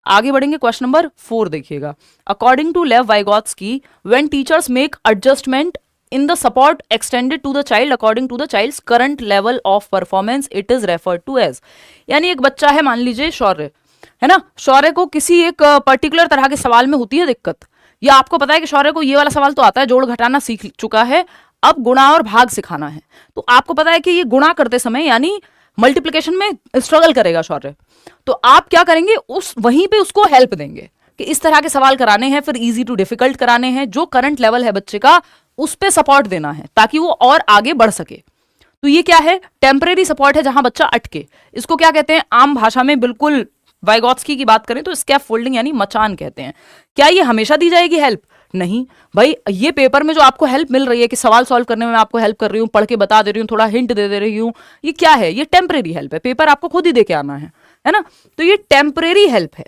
आगे बढ़ेंगे, question number 4 देखिएगा। According to Lev Vygotsky, when teachers make adjustment in the support extended to the child according to the child's current level of performance, it is referred to as। यानी एक बच्चा है, मान लीजिए शौर्य है ना, शौर्य को किसी एक पर्टिकुलर तरह के सवाल में होती है दिक्कत, या आपको पता है कि शौर्य को ये वाला सवाल तो आता है, जोड़ घटाना सीख चुका है, अब गुणा और भाग सिखाना है, तो आपको पता है कि ये गुणा करते समय यानी मल्टीप्लिकेशन में स्ट्रगल करेगा शौर्य, तो आप क्या करेंगे, उस वहीं पे उसको हेल्प देंगे कि इस तरह के सवाल कराने हैं, फिर इजी टू डिफिकल्ट कराने हैं, जो करंट लेवल है बच्चे का उस पे सपोर्ट देना है ताकि वो और आगे बढ़ सके। तो ये क्या है, टेम्परेरी सपोर्ट है जहां बच्चा अटके, इसको क्या कहते हैं, आम भाषा में बिल्कुल वाइगोत्स्की की बात करें तो स्कैफोल्डिंग यानी मचान कहते हैं। क्या ये हमेशा दी जाएगी हेल्प? नहीं भाई, ये पेपर में जो आपको हेल्प मिल रही है कि सवाल सॉल्व करने में मैं आपको हेल्प कर रही हूँ, पढ़ के बता दे रही हूँ, थोड़ा हिंट दे रही हूँ, ये क्या है, ये टेम्परेरी हेल्प है, पेपर आपको खुद ही दे के आना है ना, तो ये टेम्परेरी हेल्प है,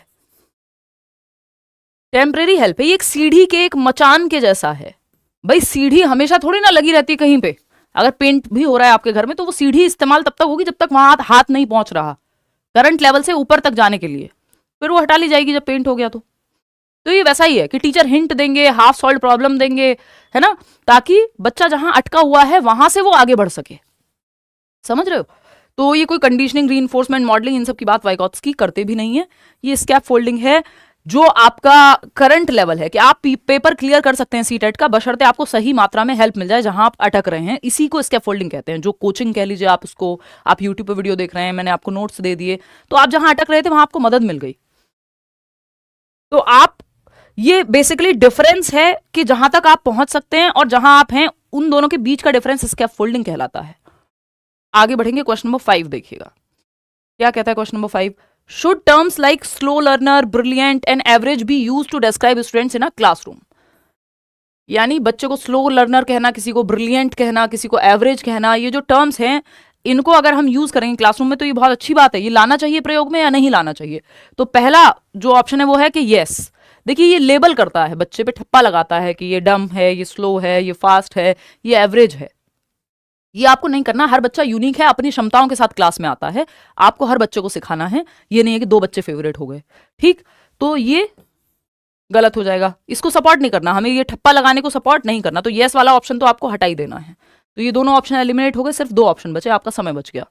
टेम्परेरी हेल्प है, ये एक सीढ़ी के, एक मचान के जैसा है। भाई सीढ़ी हमेशा थोड़ी ना लगी रहती कहीं पे, अगर पेंट भी हो रहा है आपके घर में तो वो सीढ़ी इस्तेमाल तब तक होगी जब तक वहां हाथ नहीं पहुंच रहा करंट लेवल से ऊपर तक जाने के लिए, फिर वो हटा ली जाएगी जब पेंट हो गया तो ये वैसा ही है कि टीचर हिंट देंगे, हाफ सॉल्व प्रॉब्लम देंगे, है ना, ताकि बच्चा जहां अटका हुआ है वहां से वो आगे बढ़ सके। समझ रहे हो? तो ये कोई कंडीशनिंग, रीइंफोर्समेंट, मॉडलिंग, इन सब की बात वाइगोत्स्की करते भी नहीं है, ये स्कैफोल्डिंग है जो आपका करंट लेवल है कि आप पेपर क्लियर कर सकते हैं सीटेट का, बशर्ते आपको सही मात्रा में हेल्प मिल जाए जहां आप अटक रहे हैं, इसी को स्कैफोल्डिंग कहते हैं। जो कोचिंग कह लीजिए आप उसको, आप यूट्यूब पे वीडियो देख रहे हैं, मैंने आपको नोट्स दे दिए, तो आप जहां अटक रहे थे वहां आपको मदद मिल गई, तो आप, ये बेसिकली डिफरेंस है कि जहां तक आप पहुंच सकते हैं और जहां आप हैं उन दोनों के बीच का डिफरेंस स्कैफोल्डिंग कहलाता है। आगे बढ़ेंगे, क्वेश्चन नंबर 5 देखिएगा, क्या कहता है question number 5। Should terms like slow learner, brilliant and average be used to describe students in a classroom? यानी बच्चे को स्लो लर्नर कहना, किसी को ब्रिलियंट कहना, किसी को एवरेज कहना, ये जो टर्म्स हैं इनको अगर हम यूज करेंगे क्लासरूम में तो ये बहुत अच्छी बात है, ये लाना चाहिए प्रयोग में या नहीं लाना चाहिए। तो पहला जो ऑप्शन है वो है कि यस। देखिए ये लेबल करता है, बच्चे पे ठप्पा लगाता है कि ये डम है, ये स्लो है, ये फास्ट है, ये एवरेज है। ये आपको नहीं करना, हर बच्चा यूनिक है, अपनी क्षमताओं के साथ क्लास में आता है, आपको हर बच्चे को सिखाना है, ये नहीं है कि 2 बच्चे फेवरेट हो गए, ठीक, तो ये गलत हो जाएगा, इसको सपोर्ट नहीं करना, हमें ये ठप्पा लगाने को सपोर्ट नहीं करना, तो यस वाला ऑप्शन तो आपको हटा ही देना है। तो ये दोनों ऑप्शन एलिमिनेट हो गए, सिर्फ 2 ऑप्शन बचे, आपका समय बच गया।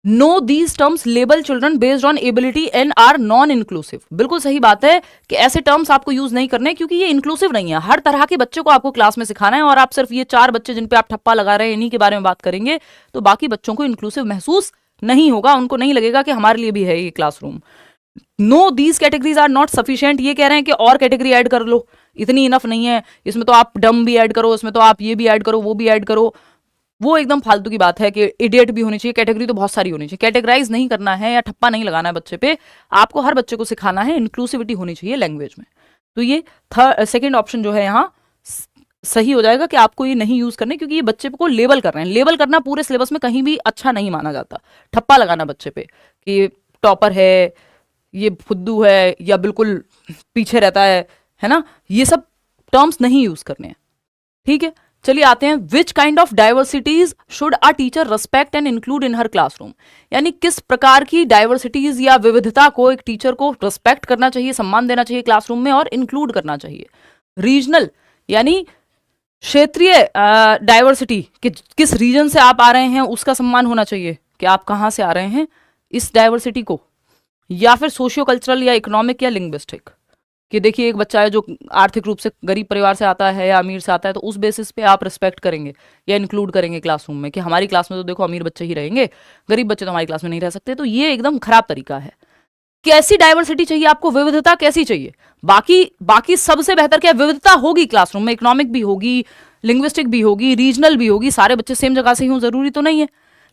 No these terms label children based on ability and are non inclusive. बिल्कुल सही बात है कि ऐसे टर्म्स आपको यूज नहीं करने क्योंकि ये इंक्लूसिव नहीं है, हर तरह के बच्चे को आपको क्लास में सिखाना है, और आप सिर्फ ये 4 बच्चे जिन पे आप ठप्पा लगा रहे हैं इन्हीं के बारे में बात करेंगे तो बाकी बच्चों को इंक्लूसिव महसूस नहीं होगा, उनको नहीं लगेगा कि हमारे लिए भी है ये classroom. No these categories are not sufficient, ये कह रहे हैं कि और कैटेगरी ऐड कर लो, इतनी इनफ नहीं है, इसमें तो आप डम भी ऐड करो, इसमें तो आप ये भी ऐड करो, वो भी ऐड करो, वो एकदम फालतू की बात है कि इडियट भी होनी चाहिए, कैटेगरी तो बहुत सारी होनी चाहिए। कैटेगराइज नहीं करना है या ठप्पा नहीं लगाना है बच्चे पे, आपको हर बच्चे को सिखाना है, इंक्लूसिविटी होनी चाहिए लैंग्वेज में। तो ये सेकंड ऑप्शन जो है यहाँ सही हो जाएगा कि आपको ये नहीं यूज करने, क्योंकि ये बच्चे को लेबल कर रहे हैं। लेबल करना पूरे सिलेबस में कहीं भी अच्छा नहीं माना जाता, ठप्पा लगाना बच्चे पे कि ये टॉपर है, ये फुद्दू है, या बिल्कुल पीछे रहता है ना, ये सब टर्म्स नहीं यूज करने हैं, ठीक है। चलिए आते हैं, which kind of diversities should a teacher respect and include in her classroom. यानी किस प्रकार की डाइवर्सिटीज या विविधता को एक टीचर को रिस्पेक्ट करना चाहिए, सम्मान देना चाहिए क्लासरूम में, और इंक्लूड करना चाहिए। रीजनल यानी क्षेत्रीय डाइवर्सिटी, किस रीजन से आप आ रहे हैं उसका सम्मान होना चाहिए कि आप कहाँ से आ रहे हैं इस डाइवर्सिटी को, या फिर सोशियो कल्चरल या इकोनॉमिक या लिंग्विस्टिक, कि देखिए एक बच्चा है जो आर्थिक रूप से गरीब परिवार से आता है या अमीर से आता है, तो उस बेसिस पे आप रिस्पेक्ट करेंगे या इंक्लूड करेंगे क्लासरूम में कि हमारी क्लास में तो देखो अमीर बच्चे ही रहेंगे, गरीब बच्चे तो हमारी क्लास में नहीं रह सकते। तो ये एकदम खराब तरीका है। कैसी डाइवर्सिटी चाहिए आपको, विविधता कैसी चाहिए? बाकी सबसे बेहतर क्या विविधता होगी क्लासरूम में, इकोनॉमिक भी होगी, लिंग्विस्टिक भी होगी, रीजनल भी होगी, सारे बच्चे सेम जगह से ही हों जरूरी तो नहीं है,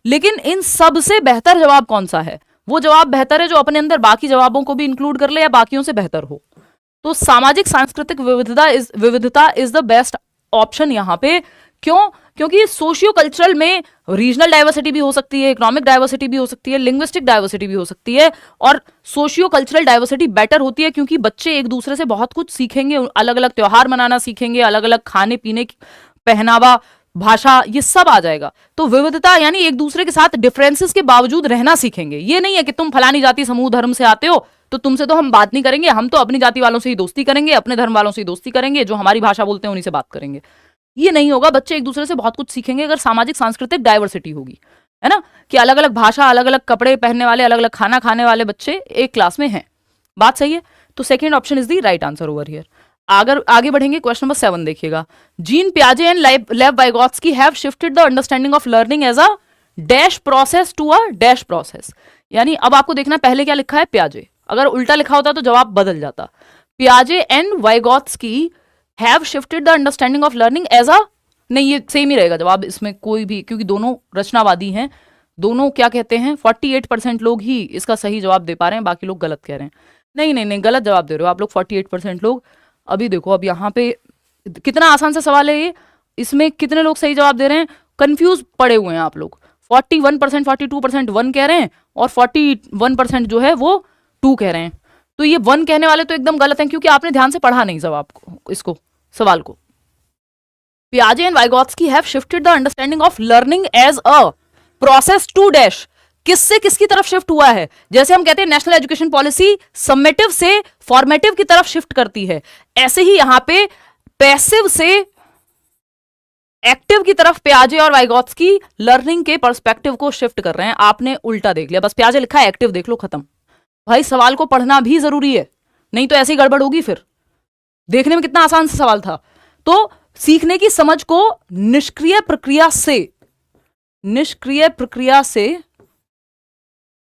लेकिन इन सबसे बेहतर जवाब कौन सा है? वो जवाब बेहतर है जो अपने अंदर बाकी जवाबों को भी इंक्लूड कर ले या बाकियों से बेहतर हो। तो सामाजिक सांस्कृतिक विविधता इज द बेस्ट ऑप्शन यहाँ पे। क्यों? क्योंकि सोशियो कल्चरल में रीजनल डाइवर्सिटी भी हो सकती है, इकोनॉमिक डाइवर्सिटी भी हो सकती है, लिंग्विस्टिक डाइवर्सिटी भी हो सकती है, और सोशियो कल्चरल डाइवर्सिटी बेटर होती है क्योंकि बच्चे एक दूसरे से बहुत कुछ सीखेंगे, अलग अलग त्योहार मनाना सीखेंगे, अलग अलग खाने पीने, पहनावा, भाषा, ये सब आ जाएगा। तो विविधता यानी एक दूसरे के साथ डिफरेंसेस के बावजूद रहना सीखेंगे। ये नहीं है कि तुम फलानी जाति समूह धर्म से आते हो तो तुमसे तो हम बात नहीं करेंगे, हम तो अपनी जाति वालों से ही दोस्ती करेंगे, अपने धर्म वालों से ही दोस्ती करेंगे, जो हमारी भाषा बोलते हैं उन्हीं से बात करेंगे। ये नहीं होगा। बच्चे एक दूसरे से बहुत कुछ सीखेंगे अगर सामाजिक सांस्कृतिक डाइवर्सिटी होगी, है ना, कि अलग अलग भाषा, अलग अलग कपड़े पहनने वाले, अलग अलग खाना खाने वाले बच्चे एक क्लास में हैं। बात सही है। तो second option is the right answer over here. अगर आगे बढ़ेंगे, क्वेश्चन नंबर 7 देखिएगा। जीन पियाजे and Lev Vygotsky have shifted the understanding of learning as a dash process to a dash process. यानी अब आपको देखना पहले क्या लिखा है पियाजे, अगर उल्टा लिखा होता तो जवाब बदल जाता। पियाजे and Vygotsky have shifted the understanding of learning as a, नहीं ये सेम ही रहेगा जवाब, इसमें कोई भी, क्योंकि दोनों रचनावादी हैं, दोनों क्या कहते हैं, 48% लोग ही इसका सही जवाब दे पा रहे हैं, बाकी लोग गलत कह रहे हैं। नहीं नहीं नहीं, गलत जवाब दे रहे हो आप लोग 48% लोग। अभी देखो, अब यहाँ पे कितना आसान सा सवाल है ये, इसमें कितने लोग सही जवाब दे रहे हैं, कंफ्यूज पड़े हुए हैं आप लोग। 41%, 42% 1 कह रहे हैं और 41% जो है वो 2 कह रहे हैं। तो ये 1 कहने वाले तो एकदम गलत हैं, क्योंकि आपने ध्यान से पढ़ा नहीं जवाब को, इसको, सवाल को। पियाजे and Vygotsky have shifted the understanding of learning as a process to dash. किससे किसकी तरफ शिफ्ट हुआ है? जैसे हम कहते हैं नेशनल एजुकेशन पॉलिसी समेटिव से फॉर्मेटिव की तरफ शिफ्ट करती है, ऐसे ही यहां पे पैसिव से एक्टिव की तरफ पियाजे और वाइगोत्स्की लर्निंग के पर्सपेक्टिव को शिफ्ट कर रहे हैं। आपने उल्टा देख लिया, बस पियाजे लिखा है, एक्टिव देख लो, खत्म। भाई सवाल को पढ़ना भी जरूरी है, नहीं तो ऐसी ही गड़बड़ होगी। फिर देखने में कितना आसान सा सवाल था। तो सीखने की समझ को निष्क्रिय प्रक्रिया से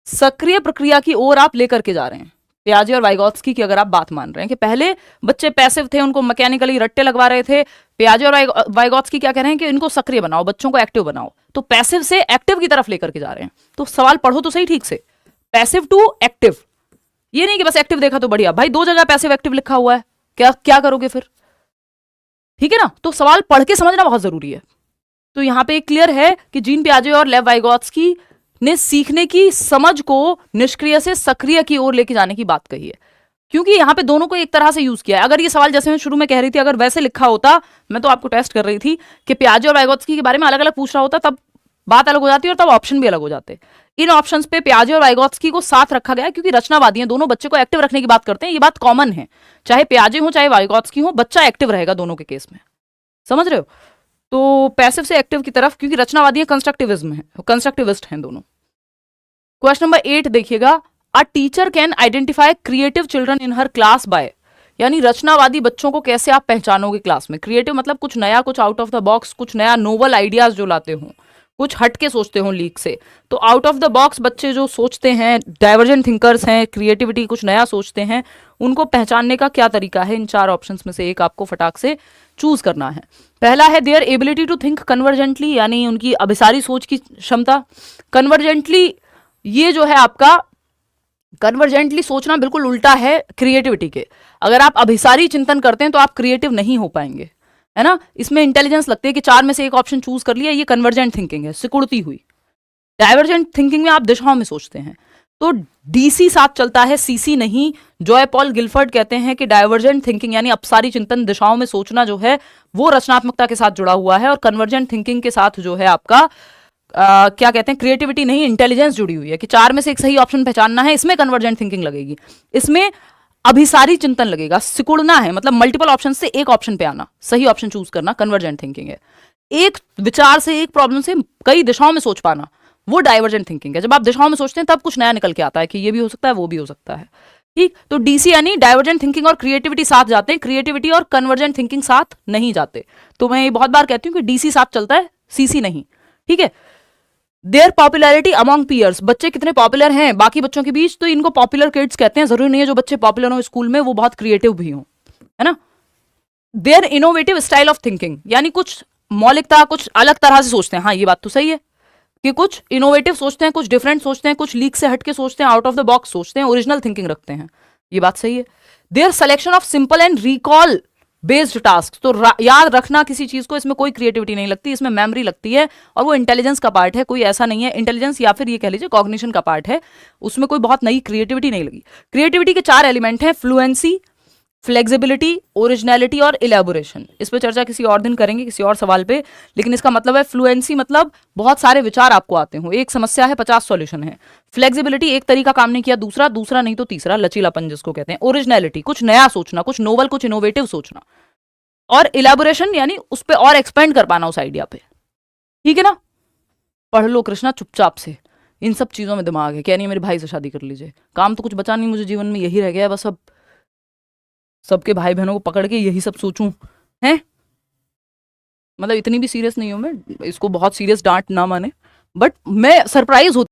सक्रिय प्रक्रिया की ओर आप लेकर के जा रहे हैं। पियाजे और वाइगोत्स्की की अगर आप बात मान रहे हैं कि पहले बच्चे पैसिव थे, उनको मैकेनिकली रट्टे लगवा रहे थे, पियाजे और वाइगोत्स्की क्या कह रहे हैं कि इनको सक्रिय बनाओ, बच्चों को एक्टिव बनाओ। तो पैसिव से एक्टिव की तरफ लेकर के जा रहे हैं। तो सवाल पढ़ो तो सही ठीक से, पैसिव टू एक्टिव, ये नहीं कि बस एक्टिव देखा तो बढ़िया। भाई 2 जगह पैसिव एक्टिव लिखा हुआ है, क्या करोगे फिर? ठीक है ना। तो सवाल पढ़ के समझना बहुत जरूरी है। तो यहां पे क्लियर है कि जीन पियाजे और लेव वाइगोत्स्की ने सीखने की समझ को निष्क्रिय से सक्रिय की ओर लेके जाने की बात कही है, क्योंकि यहां पे दोनों को एक तरह से यूज किया है। अगर ये सवाल, जैसे मैं शुरू में कह रही थी, अगर वैसे लिखा होता, मैं तो आपको टेस्ट कर रही थी कि पियाजे और वाइगोत्स्की के बारे में अलग अलग पूछ रहा होता, तब बात अलग हो जाती और तब ऑप्शन भी अलग हो जाते। इन ऑप्शंस पे पियाजे और वाइगोत्स्की को साथ रखा गया क्योंकि रचनावादी हैं, दोनों बच्चे को एक्टिव रखने की बात करते हैं। ये बात कॉमन है, चाहे पियाजे हो चाहे वाइगोत्स्की हो, बच्चा एक्टिव रहेगा दोनों के केस में। समझ रहे हो? तो पैसिव से एक्टिव की तरफ, क्योंकि रचनावादी कंस्ट्रक्टिविस्ट हैं दोनों। क्वेश्चन नंबर 8 देखिएगा। A teacher can identify creative children in her class by, यानी रचनावादी बच्चों को कैसे आप पहचानोगे क्लास में? क्रिएटिव मतलब कुछ नया, कुछ आउट ऑफ द बॉक्स, कुछ नया नोवल आइडियाज जो लाते हों, कुछ हटके सोचते हों लीक से। तो आउट ऑफ द बॉक्स बच्चे जो सोचते हैं, डाइवर्जेंट थिंकर्स हैं, क्रिएटिविटी कुछ नया सोचते हैं, उनको पहचानने का क्या तरीका है? इन 4 ऑप्शंस में से एक आपको फटाक से चूज करना है। पहला है देयर एबिलिटी टू थिंक कन्वर्जेंटली, यानी उनकी अभिसारी सोच की क्षमता। कन्वर्जेंटली, ये जो है आपका कन्वर्जेंटली सोचना बिल्कुल उल्टा है क्रिएटिविटी के। अगर आप अभिसारी चिंतन करते हैं तो आप क्रिएटिव नहीं हो पाएंगे, है ना। इसमें इंटेलिजेंस लगती है कि 4 में से एक ऑप्शन चूज कर लिया, ये कन्वर्जेंट थिंकिंग है, सिकुड़ती हुई। डाइवर्जेंट थिंकिंग में आप दिशाओं में सोचते हैं, तो डीसी साथ चलता है, सीसी नहीं। जॉय पॉल गिलफर्ड कहते हैं कि डाइवर्जेंट थिंकिंग यानी अपसारी चिंतन, दिशाओं में सोचना जो है वो रचनात्मकता के साथ जुड़ा हुआ है, और कन्वर्जेंट थिंकिंग के साथ जो है आपका क्या कहते हैं, क्रिएटिविटी नहीं, इंटेलिजेंस जुड़ी हुई है कि 4 में से एक सही ऑप्शन पहचानना है, इसमें कन्वर्जेंट थिंकिंग लगेगी। इसमें अभिसारी चिंतन लगेगा, सिकुड़ना है, मतलब मल्टीपल ऑप्शन से एक ऑप्शन पे आना, सही ऑप्शन चूज करना, कन्वर्जेंट थिंकिंग है। एक विचार से, एक प्रॉब्लम से कई दिशाओं में सोच पाना, वो डाइवर्जेंट थिंकिंग है। जब आप दिशाओं में सोचते हैं तब कुछ नया निकल के आता है कि ये भी हो सकता है, वो भी हो सकता है। ठीक, तो डीसी यानी डाइवर्जेंट थिंकिंग और क्रिएटिविटी साथ जाते हैं, क्रिएटिविटी और कन्वर्जेंट थिंकिंग साथ नहीं जाते। तो मैं ये बहुत बार कहती हूँ कि डीसी साथ चलता है, सीसी नहीं। ठीक है। देयर पॉपुलैरिटी अमॉन्ग पीयर्स, बच्चे कितने पॉपुलर हैं बाकी बच्चों के बीच, तो इनको पॉपुलर किड्स कहते हैं। जरूरी नहीं है जो बच्चे पॉपुलर हो स्कूल में वो बहुत क्रिएटिव भी हों, है ना। Their innovative style of thinking, यानी कुछ मौलिकता, कुछ अलग तरह से सोचते हैं। हाँ, ये बात तो सही है कि कुछ इनोवेटिव सोचते हैं, कुछ डिफरेंट सोचते हैं, कुछ लीक से हटके सोचते हैं, आउट ऑफ द बॉक्स सोचते हैं, ओरिजिनल थिंकिंग रखते हैं, ये बात सही है। Their selection of simple and recall based task, तो याद रखना किसी चीज को, इसमें कोई क्रिएटिविटी नहीं लगती, इसमें मेमोरी लगती है, और वो इंटेलिजेंस का पार्ट है, कोई ऐसा नहीं है। इंटेलिजेंस या फिर ये कह लीजिए कॉग्निशन का पार्ट है, उसमें कोई बहुत नई क्रिएटिविटी नहीं लगी। क्रिएटिविटी के 4 एलिमेंट हैं, फ्लुएंसी, फ्लेक्सिबिलिटी, ओरिजिनलिटी और इलेबोरेशन, इस पे चर्चा किसी और दिन करेंगे, किसी और सवाल पे। लेकिन इसका मतलब है फ्लुएंसी मतलब बहुत सारे विचार आपको आते हो, एक समस्या है 50 सॉल्यूशन है। फ्लेक्सिबिलिटी, एक तरीका काम नहीं किया दूसरा, दूसरा नहीं तो तीसरा, लचीलापन जिसको कहते हैं। ओरिजिनलिटी, कुछ नया सोचना, कुछ नोवल, कुछ इनोवेटिव सोचना। और इलेबोरेशन यानी उस पर और एक्सपेंड कर पाना उस आइडिया पे। ठीक है ना? पढ़ लो कृष्णा चुपचाप से, इन सब चीजों में दिमाग है। क्या नहीं मेरे भाई से शादी कर लीजिए, काम तो कुछ बचा नहीं मुझे जीवन में, यही रह गया है बस। अब सबके भाई बहनों को पकड़ के यही सब सोचूं हैं? मतलब इतनी भी सीरियस नहीं हूं मैं, इसको बहुत सीरियस डांट ना माने, बट मैं सरप्राइज होती